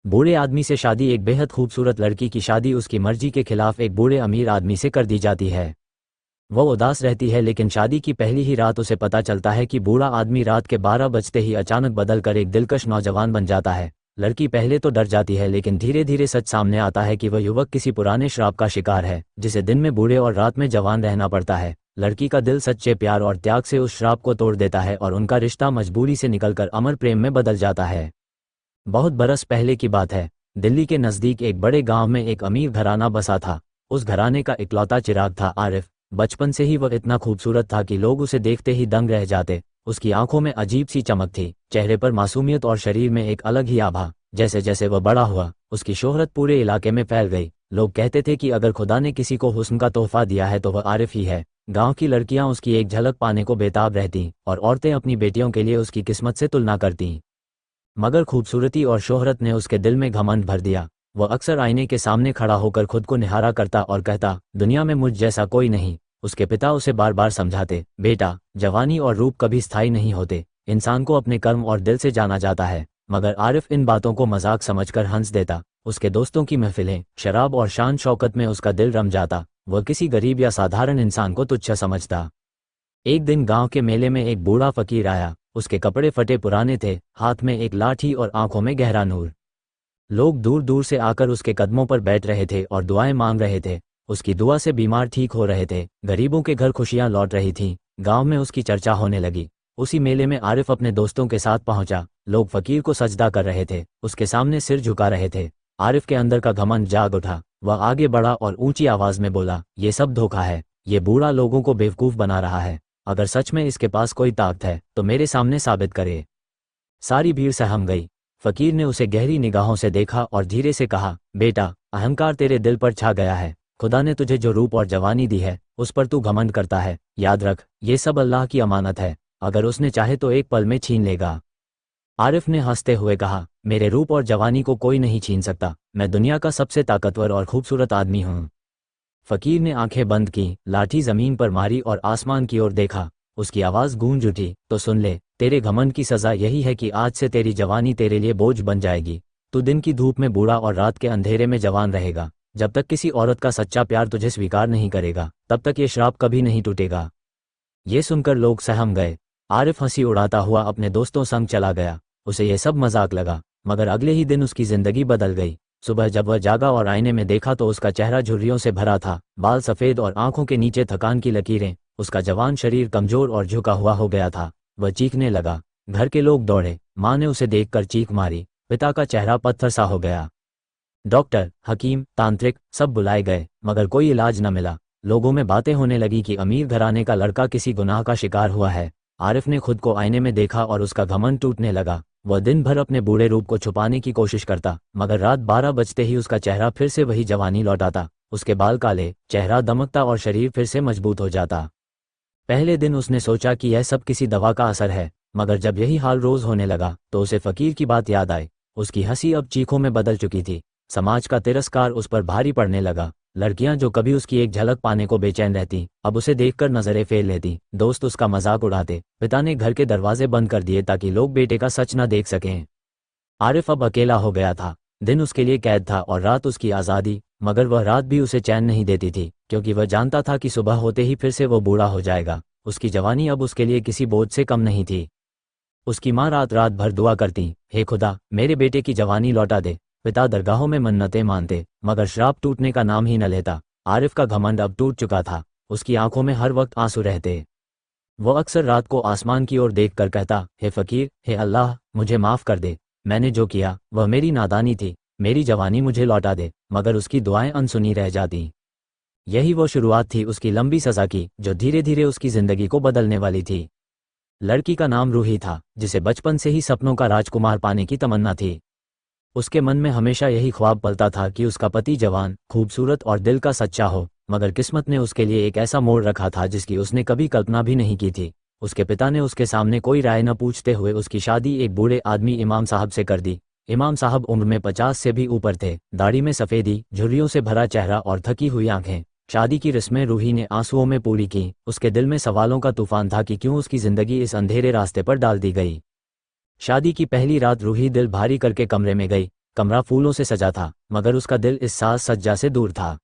बूढ़े आदमी से शादी। एक बेहद खूबसूरत लड़की की शादी उसकी मर्जी के खिलाफ एक बूढ़े अमीर आदमी से कर दी जाती है। वह उदास रहती है, लेकिन शादी की पहली ही रात उसे पता चलता है कि बूढ़ा आदमी रात के 12 बजते ही अचानक बदल कर एक दिलकश नौजवान बन जाता है। लड़की पहले तो डर जाती है, लेकिन धीरे धीरे सच सामने आता है कि वह युवक किसी पुराने श्राप का शिकार है, जिसे दिन में बूढ़े और रात में जवान रहना पड़ता है। लड़की का दिल सच्चे प्यार और त्याग से उस श्राप को तोड़ देता है और उनका रिश्ता मजबूरी से निकलकर अमर प्रेम में बदल जाता है। बहुत बरस पहले की बात है। दिल्ली के नज़दीक एक बड़े गांव में एक अमीर घराना बसा था। उस घराने का इकलौता चिराग था आरिफ। बचपन से ही वह इतना खूबसूरत था कि लोग उसे देखते ही दंग रह जाते। उसकी आंखों में अजीब सी चमक थी, चेहरे पर मासूमियत और शरीर में एक अलग ही आभा। जैसे जैसे वह बड़ा हुआ, उसकी शोहरत पूरे इलाके में फैल गई। लोग कहते थे कि अगर खुदा ने किसी को हुस्न का तोहफा दिया है तो वह आरिफ ही है। गांव की लड़कियां उसकी एक झलक पाने को बेताब रहतीं और औरतें अपनी बेटियों के लिए उसकी किस्मत से तुलना करतीं। मगर खूबसूरती और शोहरत ने उसके दिल में घमंड भर दिया। वह अक्सर आईने के सामने खड़ा होकर खुद को निहारा करता और कहता, दुनिया में मुझ जैसा कोई नहीं। उसके पिता उसे बार बार समझाते, बेटा, जवानी और रूप कभी स्थायी नहीं होते, इंसान को अपने कर्म और दिल से जाना जाता है। मगर आरिफ इन बातों को मजाक समझकर हंस देता। उसके दोस्तों की महफिलें, शराब और शान शौकत में उसका दिल रम जाता। वह किसी गरीब या साधारण इंसान को तुच्छ समझता। एक दिन गांव के मेले में एक बूढ़ा फकीर आया। उसके कपड़े फटे पुराने थे, हाथ में एक लाठी और आंखों में गहरा नूर। लोग दूर दूर से आकर उसके कदमों पर बैठ रहे थे और दुआएं मांग रहे थे। उसकी दुआ से बीमार ठीक हो रहे थे, गरीबों के घर खुशियां लौट रही थीं। गांव में उसकी चर्चा होने लगी। उसी मेले में आरिफ अपने दोस्तों के साथ पहुंचा। लोग फकीर को सजदा कर रहे थे, उसके सामने सिर झुका रहे थे। आरिफ के अंदर का घमंड जाग उठा। वह आगे बढ़ा और ऊंची आवाज में बोला, ये सब धोखा है। ये बूढ़ा लोगों को बेवकूफ बना रहा है। अगर सच में इसके पास कोई ताकत है तो मेरे सामने साबित करे। सारी भीड़ सहम गई। फकीर ने उसे गहरी निगाहों से देखा और धीरे से कहा, बेटा, अहंकार तेरे दिल पर छा गया है। खुदा ने तुझे जो रूप और जवानी दी है उस पर तू घमंड करता है। याद रख, ये सब अल्लाह की अमानत है। अगर उसने चाहे तो एक पल में छीन लेगा। आरिफ ने हंसते हुए कहा, मेरे रूप और जवानी को कोई नहीं छीन सकता। मैं दुनिया का सबसे ताकतवर और खूबसूरत आदमी हूँ। फकीर ने आंखें बंद की, लाठी जमीन पर मारी और आसमान की ओर देखा। उसकी आवाज गूंज उठी, तो सुन ले, तेरे घमंड की सजा यही है कि आज से तेरी जवानी तेरे लिए बोझ बन जाएगी। तू दिन की धूप में बूढ़ा और रात के अंधेरे में जवान रहेगा। जब तक किसी औरत का सच्चा प्यार तुझे स्वीकार नहीं करेगा, तब तक ये श्राप कभी नहीं टूटेगा। ये सुनकर लोग सहम गए। आरिफ हंसी उड़ाता हुआ अपने दोस्तों संग चला गया। उसे यह सब मजाक लगा, मगर अगले ही दिन उसकी जिंदगी बदल गई। सुबह जब वह जागा और आईने में देखा तो उसका चेहरा झुर्रियों से भरा था, बाल सफ़ेद और आंखों के नीचे थकान की लकीरें। उसका जवान शरीर कमजोर और झुका हुआ हो गया था। वह चीखने लगा। घर के लोग दौड़े। माँ ने उसे देखकर चीख मारी। पिता का चेहरा पत्थर सा हो गया। डॉक्टर, हकीम, तांत्रिक सब बुलाए गए, मगर कोई इलाज न मिला। लोगों में बातें होने लगी कि अमीर घराने का लड़का किसी गुनाह का शिकार हुआ है। आरिफ ने खुद को आईने में देखा और उसका घमंड टूटने लगा। वह दिन भर अपने बूढ़े रूप को छुपाने की कोशिश करता, मगर रात 12 बजते ही उसका चेहरा फिर से वही जवानी लौटाता। उसके बाल काले, चेहरा दमकता और शरीर फिर से मजबूत हो जाता। पहले दिन उसने सोचा कि यह सब किसी दवा का असर है, मगर जब यही हाल रोज होने लगा तो उसे फकीर की बात याद आई। उसकी हंसी अब चीखों में बदल चुकी थी। समाज का तिरस्कार उस पर भारी पड़ने लगा। लड़कियां जो कभी उसकी एक झलक पाने को बेचैन रहती, अब उसे देखकर नजरें फेर लेती। दोस्त उसका मजाक उड़ाते। पिता ने घर के दरवाजे बंद कर दिए ताकि लोग बेटे का सच न देख सकें। आरिफ अब अकेला हो गया था। दिन उसके लिए कैद था और रात उसकी आज़ादी। मगर वह रात भी उसे चैन नहीं देती थी, क्योंकि वह जानता था कि सुबह होते ही फिर से वो बूढ़ा हो जाएगा। उसकी जवानी अब उसके लिए किसी बोझ से कम नहीं थी। उसकी माँ रात रात भर दुआ करती, हे खुदा, मेरे बेटे की जवानी लौटा दे। पिता दरगाहों में मन्नतें मानते, मगर श्राप टूटने का नाम ही न लेता। आरिफ का घमंड अब टूट चुका था। उसकी आंखों में हर वक्त आंसू रहते। वह अक्सर रात को आसमान की ओर देखकर कहता, हे फकीर, हे अल्लाह, मुझे माफ़ कर दे। मैंने जो किया वह मेरी नादानी थी। मेरी जवानी मुझे लौटा दे। मगर उसकी दुआएं अनसुनी रह जाती। यही वो शुरुआत थी उसकी लंबी सज़ा की, जो धीरे धीरे उसकी ज़िंदगी को बदलने वाली थी। लड़की का नाम रूही था, जिसे बचपन से ही सपनों का राजकुमार पाने की तमन्ना थी। उसके मन में हमेशा यही ख्वाब पलता था कि उसका पति जवान, खूबसूरत और दिल का सच्चा हो। मगर किस्मत ने उसके लिए एक ऐसा मोड़ रखा था जिसकी उसने कभी कल्पना भी नहीं की थी। उसके पिता ने उसके सामने कोई राय न पूछते हुए उसकी शादी एक बूढ़े आदमी इमाम साहब से कर दी। इमाम साहब उम्र में 50 से भी ऊपर थे, दाढ़ी में सफ़ेदी, झुर्रियों से भरा चेहरा और थकी हुई आंखें। शादी की रस्में रूही ने आंसुओं में पूरी की। उसके दिल में सवालों का तूफान था कि क्यों उसकी ज़िंदगी इस अंधेरे रास्ते पर डाल दी गई। शादी की पहली रात रूही दिल भारी करके कमरे में गई। कमरा फूलों से सजा था, मगर उसका दिल इस साज सज्जा से दूर था।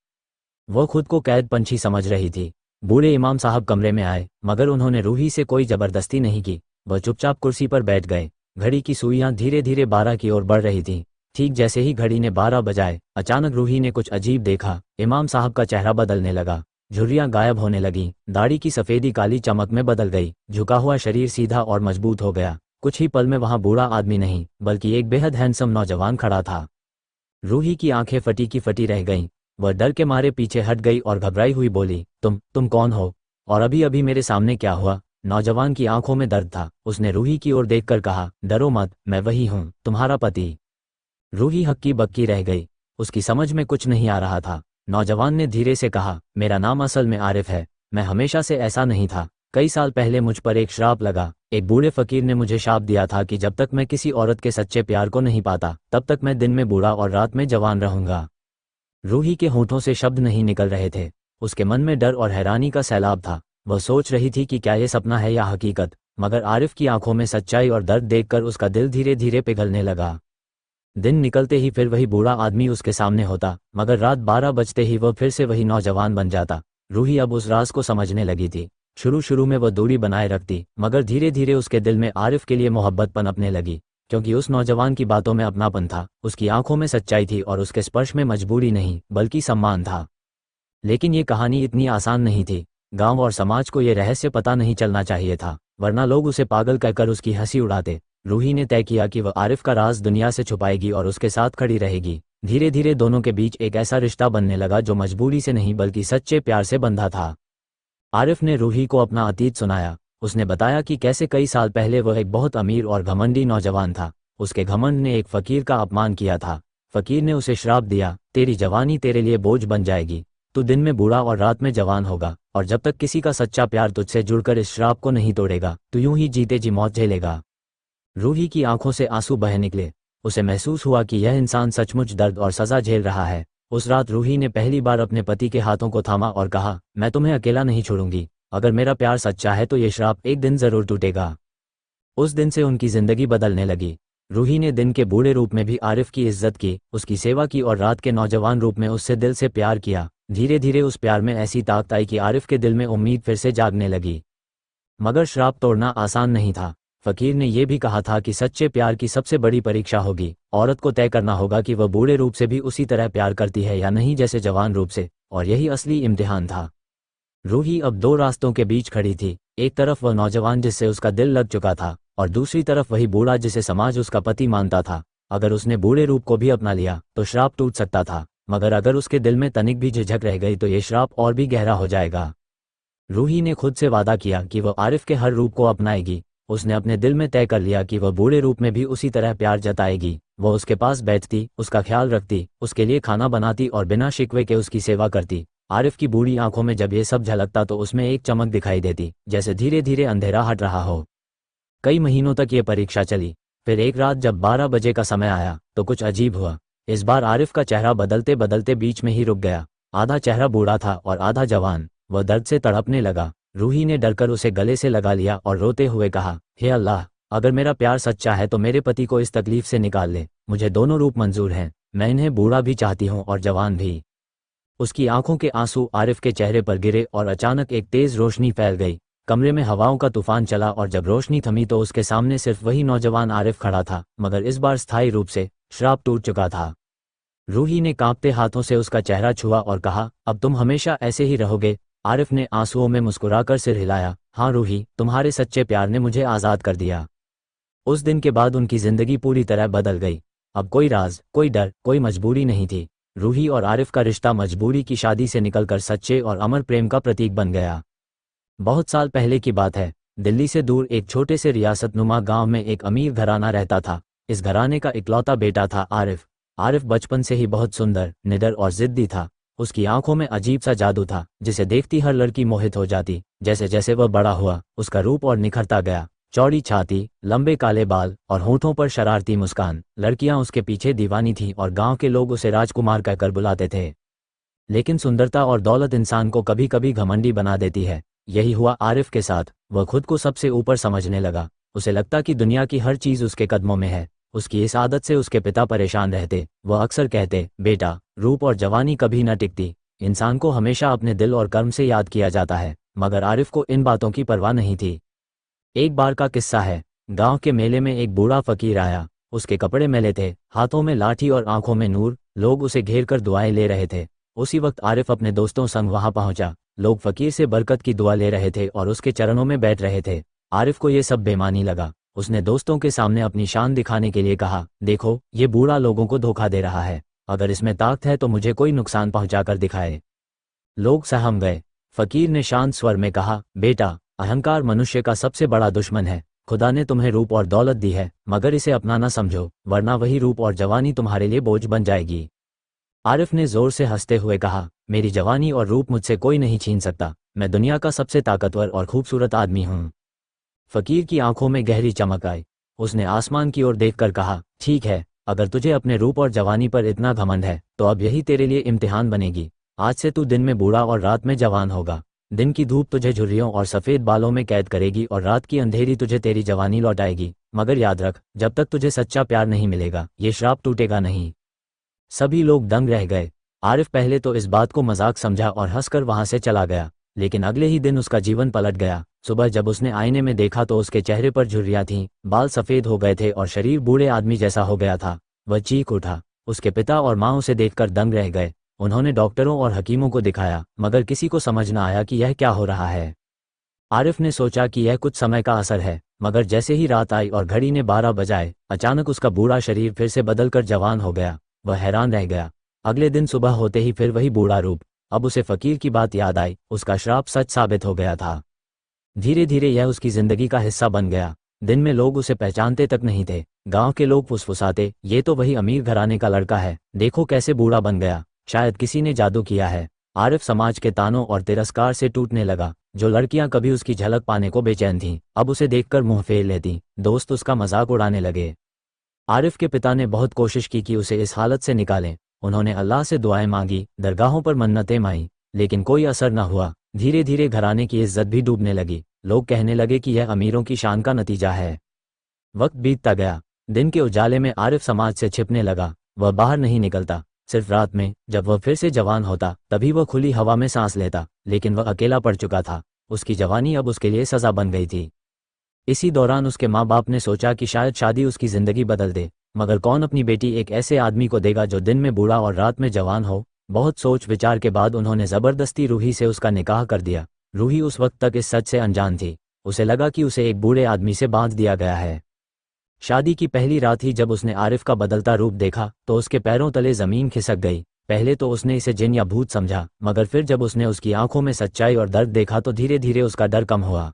वो खुद को कैद पंछी समझ रही थी। बूढ़े इमाम साहब कमरे में आए, मगर उन्होंने रूही से कोई जबरदस्ती नहीं की। वह चुपचाप कुर्सी पर बैठ गए। घड़ी की सुइयां धीरे धीरे 12 की ओर बढ़ रही थीं। ठीक जैसे ही घड़ी ने 12 बजाए, अचानक रूही ने कुछ अजीब देखा। इमाम साहब का चेहरा बदलने लगा, झुर्रियां गायब होने लगीं, दाढ़ी की सफ़ेदी काली चमक में बदल गई, झुका हुआ शरीर सीधा और मजबूत हो गया। कुछ ही पल में वहां बूढ़ा आदमी नहीं, बल्कि एक बेहद हैंडसम नौजवान खड़ा था। रूही की आंखें फटी की फटी रह गईं। वह डर के मारे पीछे हट गई और घबराई हुई बोली, तुम कौन हो? और अभी अभी मेरे सामने क्या हुआ? नौजवान की आंखों में दर्द था। उसने रूही की ओर देखकर कहा, डरो मत, मैं वही हूँ, तुम्हारा पति। रूही हक्की बक्की रह गई। उसकी समझ में कुछ नहीं आ रहा था। नौजवान ने धीरे से कहा, मेरा नाम असल में आरिफ है। मैं हमेशा से ऐसा नहीं था। कई साल पहले मुझ पर एक श्राप लगा। एक बूढ़े फकीर ने मुझे शाप दिया था कि जब तक मैं किसी औरत के सच्चे प्यार को नहीं पाता, तब तक मैं दिन में बूढ़ा और रात में जवान रहूंगा। रूही के होठों से शब्द नहीं निकल रहे थे। उसके मन में डर और हैरानी का सैलाब था। वह सोच रही थी कि क्या ये सपना है या हकीकत, मगर आरिफ की आंखों में सच्चाई और दर्द देखकर उसका दिल धीरे धीरे पिघलने लगा। दिन निकलते ही फिर वही बूढ़ा आदमी उसके सामने होता, मगर रात 12 बजते ही वह फिर से वही नौजवान बन जाता। रूही अब उस राज को समझने लगी थी। शुरू शुरू में वह दूरी बनाए रखती, मगर धीरे धीरे उसके दिल में आरिफ के लिए मोहब्बत पनपने लगी, क्योंकि उस नौजवान की बातों में अपनापन था, उसकी आंखों में सच्चाई थी और उसके स्पर्श में मजबूरी नहीं बल्कि सम्मान था। लेकिन ये कहानी इतनी आसान नहीं थी। गांव और समाज को ये रहस्य पता नहीं चलना चाहिए था, वरना लोग उसे पागल कहकर उसकी हंसी उड़ाते। रूही ने तय किया कि वह आरिफ का राज दुनिया से छुपाएगी और उसके साथ खड़ी रहेगी। धीरे धीरे दोनों के बीच एक ऐसा रिश्ता बनने लगा जो मजबूरी से नहीं बल्कि सच्चे प्यार से बंधा था। आरिफ ने रूही को अपना अतीत सुनाया। उसने बताया कि कैसे कई साल पहले वह एक बहुत अमीर और घमंडी नौजवान था। उसके घमंड ने एक फकीर का अपमान किया था। फकीर ने उसे श्राप दिया, तेरी जवानी तेरे लिए बोझ बन जाएगी, तू दिन में बूढ़ा और रात में जवान होगा, और जब तक किसी का सच्चा प्यार तुझसे जुड़कर इस श्राप को नहीं तोड़ेगा, तू यूं ही जीते जी मौत झेलेगा। रूही की आंखों से आंसू बह निकले। उसे महसूस हुआ कि यह इंसान सचमुच दर्द और सजा झेल रहा है। उस रात रूही ने पहली बार अपने पति के हाथों को थामा और कहा, मैं तुम्हें अकेला नहीं छोड़ूंगी। अगर मेरा प्यार सच्चा है तो ये श्राप एक दिन जरूर टूटेगा। उस दिन से उनकी जिंदगी बदलने लगी। रूही ने दिन के बूढ़े रूप में भी आरिफ की इज्जत की, उसकी सेवा की और रात के नौजवान रूप में उससे दिल से प्यार किया। धीरे धीरे उस प्यार में ऐसी ताकत आई कि आरिफ के दिल में उम्मीद फिर से जागने लगी। मगर श्राप तोड़ना आसान नहीं था। फकीर ने यह भी कहा था कि सच्चे प्यार की सबसे बड़ी परीक्षा होगी, औरत को तय करना होगा कि वह बूढ़े रूप से भी उसी तरह प्यार करती है या नहीं जैसे जवान रूप से, और यही असली इम्तिहान था। रूही अब दो रास्तों के बीच खड़ी थी। एक तरफ वह नौजवान जिससे उसका दिल लग चुका था, और दूसरी तरफ वही बूढ़ा जिसे समाज उसका पति मानता था। अगर उसने बूढ़े रूप को भी अपना लिया तो श्राप टूट सकता था, मगर अगर उसके दिल में तनिक भी झिझक रह गई तो ये श्राप और भी गहरा हो जाएगा। रूही ने खुद से वादा किया कि वह आरिफ के हर रूप को अपनाएगी। उसने अपने दिल में तय कर लिया कि वह बूढ़े रूप में भी उसी तरह प्यार जताएगी। वह उसके पास बैठती, उसका ख्याल रखती, उसके लिए खाना बनाती और बिना शिकवे के उसकी सेवा करती। आरिफ की बूढ़ी आंखों में जब ये सब झलकता तो उसमें एक चमक दिखाई देती, जैसे धीरे धीरे अंधेरा हट रहा हो। कई महीनों तक ये परीक्षा चली। फिर एक रात जब 12 बजे का समय आया तो कुछ अजीब हुआ। इस बार आरिफ का चेहरा बदलते बदलते बीच में ही रुक गया। आधा चेहरा बूढ़ा था और आधा जवान। वह दर्द से तड़पने लगा। रूही ने डरकर उसे गले से लगा लिया और रोते हुए कहा, हे अल्लाह, अगर मेरा प्यार सच्चा है तो मेरे पति को इस तकलीफ से निकाल ले। मुझे दोनों रूप मंजूर हैं, मैं इन्हें बूढ़ा भी चाहती हूँ और जवान भी। उसकी आंखों के आंसू आरिफ के चेहरे पर गिरे और अचानक एक तेज रोशनी फैल गई। कमरे में हवाओं का तूफान चला और जब रोशनी थमी तो उसके सामने सिर्फ वही नौजवान आरिफ खड़ा था, मगर इस बार स्थायी रूप से। श्राप टूट चुका था। रूही ने कांपते हाथों से उसका चेहरा छुआ और कहा, अब तुम हमेशा ऐसे ही रहोगे? आरिफ ने आंसुओं में मुस्कुराकर सिर हिलाया, हाँ रूही, तुम्हारे सच्चे प्यार ने मुझे आज़ाद कर दिया। उस दिन के बाद उनकी जिंदगी पूरी तरह बदल गई। अब कोई राज, कोई डर, कोई मजबूरी नहीं थी। रूही और आरिफ का रिश्ता मजबूरी की शादी से निकलकर सच्चे और अमर प्रेम का प्रतीक बन गया। बहुत साल पहले की बात है। दिल्ली से दूर एक छोटे से रियासत नुमा गांव में एक अमीर घराना रहता था। इस घराने का इकलौता बेटा था आरिफ। आरिफ बचपन से ही बहुत सुंदर, निडर और जिद्दी था। उसकी आंखों में अजीब सा जादू था, जिसे देखती हर लड़की मोहित हो जाती। जैसे जैसे वह बड़ा हुआ, उसका रूप और निखरता गया। चौड़ी छाती, लंबे काले बाल और होठों पर शरारती मुस्कान। लड़कियां उसके पीछे दीवानी थीं और गांव के लोग उसे राजकुमार कहकर बुलाते थे। लेकिन सुंदरता और दौलत इंसान को कभी कभी घमंडी बना देती है। यही हुआ आरिफ के साथ। वह खुद को सबसे ऊपर समझने लगा। उसे लगता कि दुनिया की हर चीज़ उसके कदमों में है। उसकी इस आदत से उसके पिता परेशान रहते। वह अक्सर कहते, बेटा, रूप और जवानी कभी न टिकती, इंसान को हमेशा अपने दिल और कर्म से याद किया जाता है। मगर आरिफ को इन बातों की परवाह नहीं थी। एक बार का किस्सा है। गांव के मेले में एक बूढ़ा फकीर आया। उसके कपड़े मैले थे, हाथों में लाठी और आंखों में नूर। लोग उसे घेर कर दुआएं ले रहे थे। उसी वक्त आरिफ अपने दोस्तों संग वहां पहुंचा। लोग फकीर से बरकत की दुआ ले रहे थे और उसके चरणों में बैठ रहे थे। आरिफ को ये सब बेमानी लगा। उसने दोस्तों के सामने अपनी शान दिखाने के लिए कहा, देखो, ये बूढ़ा लोगों को धोखा दे रहा है। अगर इसमें ताकत है तो मुझे कोई नुकसान पहुंचाकर दिखाए। लोग सहम गए। फकीर ने शांत स्वर में कहा, बेटा, अहंकार मनुष्य का सबसे बड़ा दुश्मन है। खुदा ने तुम्हें रूप और दौलत दी है, मगर इसे अपना ना समझो, वरना वही रूप और जवानी तुम्हारे लिए बोझ बन जाएगी। आरिफ ने जोर से हंसते हुए कहा, मेरी जवानी और रूप मुझसे कोई नहीं छीन सकता। मैं दुनिया का सबसे ताकतवर और खूबसूरत आदमी हूँ। फकीर की आंखों में गहरी चमक आई। उसने आसमान की ओर देखकर कहा, ठीक है, अगर तुझे अपने रूप और जवानी पर इतना घमंड है तो अब यही तेरे लिए इम्तिहान बनेगी। आज से तू दिन में बूढ़ा और रात में जवान होगा। दिन की धूप तुझे झुर्रियों और सफ़ेद बालों में कैद करेगी और रात की अंधेरी तुझे तेरी जवानी लौटाएगी। मगर याद रख, जब तक तुझे सच्चा प्यार नहीं मिलेगा ये श्राप टूटेगा नहीं। सभी लोग दंग रह गए। आरिफ पहले तो इस बात को मजाक समझा और हंसकर वहां से चला गया, लेकिन अगले ही दिन उसका जीवन पलट गया। सुबह जब उसने आईने में देखा तो उसके चेहरे पर झुर्रियां थीं, बाल सफ़ेद हो गए थे और शरीर बूढ़े आदमी जैसा हो गया था। वह चीख उठा। उसके पिता और माँ उसे देखकर दंग रह गए। उन्होंने डॉक्टरों और हकीमों को दिखाया, मगर किसी को समझ न आया कि यह क्या हो रहा है। आरिफ ने सोचा कि यह कुछ समय का असर है, मगर जैसे ही रात आई और घड़ी ने 12 बजाए, अचानक उसका बूढ़ा शरीर फिर से बदलकर जवान हो गया। वह हैरान रह गया। अगले दिन सुबह होते ही फिर वही बूढ़ा रूप। अब उसे फकीर की बात याद आई, उसका श्राप सच साबित हो गया था। धीरे धीरे यह उसकी जिंदगी का हिस्सा बन गया। दिन में लोग उसे पहचानते तक नहीं थे। गांव के लोग फुसफुसाते, ये तो वही अमीर घराने का लड़का है, देखो कैसे बूढ़ा बन गया, शायद किसी ने जादू किया है। आरिफ समाज के तानों और तिरस्कार से टूटने लगा। जो लड़कियां कभी उसकी झलक पाने को बेचैन थीं, अब उसे देखकर मुंह फेर लेती। दोस्त उसका मजाक उड़ाने लगे। आरिफ के पिता ने बहुत कोशिश की कि उसे इस हालत से निकालें। उन्होंने अल्लाह से दुआएं मांगी, दरगाहों पर मन्नतें माई, लेकिन कोई असर न हुआ। धीरे धीरे घराने की इज्जत भी डूबने लगी। लोग कहने लगे कि यह अमीरों की शान का नतीजा है। वक्त बीतता गया। दिन के उजाले में आरिफ समाज से छिपने लगा। वह बाहर नहीं निकलता। सिर्फ रात में जब वह फिर से जवान होता तभी वह खुली हवा में सांस लेता, लेकिन वह अकेला पड़ चुका था। उसकी जवानी अब उसके लिए सजा बन गई थी। इसी दौरान उसके माँ बाप ने सोचा कि शायद शादी उसकी जिंदगी बदल दे, मगर कौन अपनी बेटी एक ऐसे आदमी को देगा जो दिन में बूढ़ा और रात में जवान हो। बहुत सोच विचार के बाद उन्होंने जबरदस्ती रूही से उसका निकाह कर दिया। रूही उस वक्त तक इस सच से अनजान थी। उसे लगा कि उसे एक बूढ़े आदमी से बांध दिया गया है। शादी की पहली रात ही जब उसने आरिफ का बदलता रूप देखा तो उसके पैरों तले जमीन खिसक गई। पहले तो उसने इसे जिन या भूत समझा, मगर फिर जब उसने उसकी आंखों में सच्चाई और दर्द देखा तो धीरे धीरे उसका डर कम हुआ।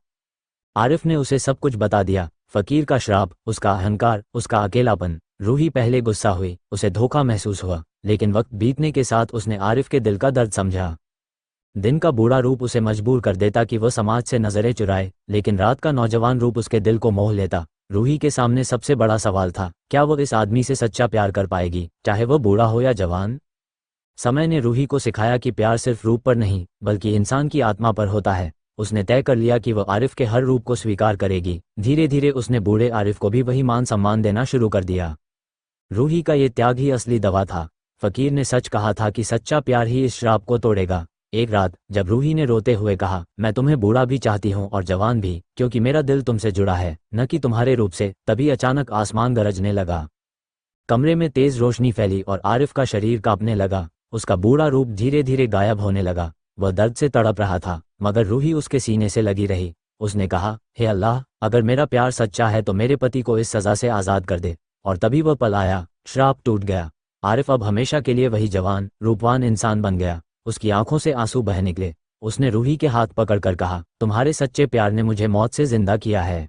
आरिफ ने उसे सब कुछ बता दिया, फकीर का श्राप, उसका अहंकार, उसका अकेलापन। रूही पहले गुस्सा हुई, उसे धोखा महसूस हुआ, लेकिन वक्त बीतने के साथ उसने आरिफ के दिल का दर्द समझा। दिन का बूढ़ा रूप उसे मजबूर कर देता कि वह समाज से नजरें चुराए, लेकिन रात का नौजवान रूप उसके दिल को मोह लेता। रूही के सामने सबसे बड़ा सवाल था, क्या वह इस आदमी से सच्चा प्यार कर पाएगी, चाहे वह बूढ़ा हो या जवान। समय ने रूही को सिखाया कि प्यार सिर्फ रूप पर नहीं बल्कि इंसान की आत्मा पर होता है। उसने तय कर लिया कि वह आरिफ के हर रूप को स्वीकार करेगी। धीरे धीरे उसने बूढ़े आरिफ को भी वही मान सम्मान देना शुरू कर दिया। रूही का ये त्याग ही असली दवा था। फकीर ने सच कहा था कि सच्चा प्यार ही इस श्राप को तोड़ेगा। एक रात जब रूही ने रोते हुए कहा, मैं तुम्हें बूढ़ा भी चाहती हूँ और जवान भी, क्योंकि मेरा दिल तुमसे जुड़ा है, न कि तुम्हारे रूप से, तभी अचानक आसमान गरजने लगा। कमरे में तेज रोशनी फैली और आरिफ का शरीर कांपने लगा। उसका बूढ़ा रूप धीरे धीरे गायब होने लगा। वह दर्द से तड़प रहा था, मगर रूही उसके सीने से लगी रही। उसने कहा, हे अल्लाह, अगर मेरा प्यार सच्चा है तो मेरे पति को इस सजा से आज़ाद कर दे। और तभी वह पल आया, श्राप टूट गया। आरिफ अब हमेशा के लिए वही जवान रूपवान इंसान बन गया। उसकी आंखों से आंसू बह निकले। उसने रूही के हाथ पकड़कर कहा, तुम्हारे सच्चे प्यार ने मुझे मौत से जिंदा किया है।